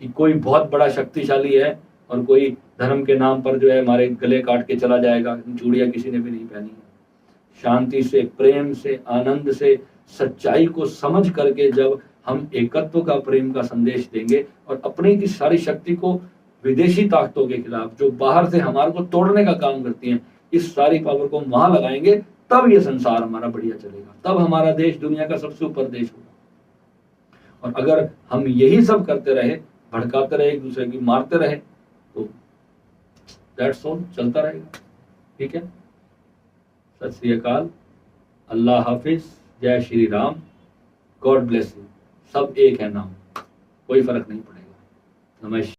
Speaker 1: कि कोई बहुत बड़ा शक्तिशाली है और कोई धर्म के नाम पर जो है हमारे गले काट के चला जाएगा। चूड़ियां किसी ने भी नहीं पहनी है। शांति से, प्रेम से, आनंद से, सच्चाई को समझ करके जब हम एकत्व का, प्रेम का संदेश देंगे और अपनी इस सारी शक्ति को विदेशी ताकतों के खिलाफ, जो बाहर से हमारे को तोड़ने का काम करती हैं, इस सारी पावर को वहां लगाएंगे, तब ये संसार हमारा बढ़िया चलेगा, तब हमारा देश दुनिया का सबसे ऊपर देश होगा। और अगर हम यही सब करते रहे, भड़काते रहे, एक दूसरे की मारते रहे, तो दैट्स ऑल, चलता रहेगा। ठीक है, सत श्री अकाल, अल्लाह हाफिज, जय Shri Ram, God bless you. सब एक है नाम, कोई फर्क नहीं पड़ेगा। नमस्कार।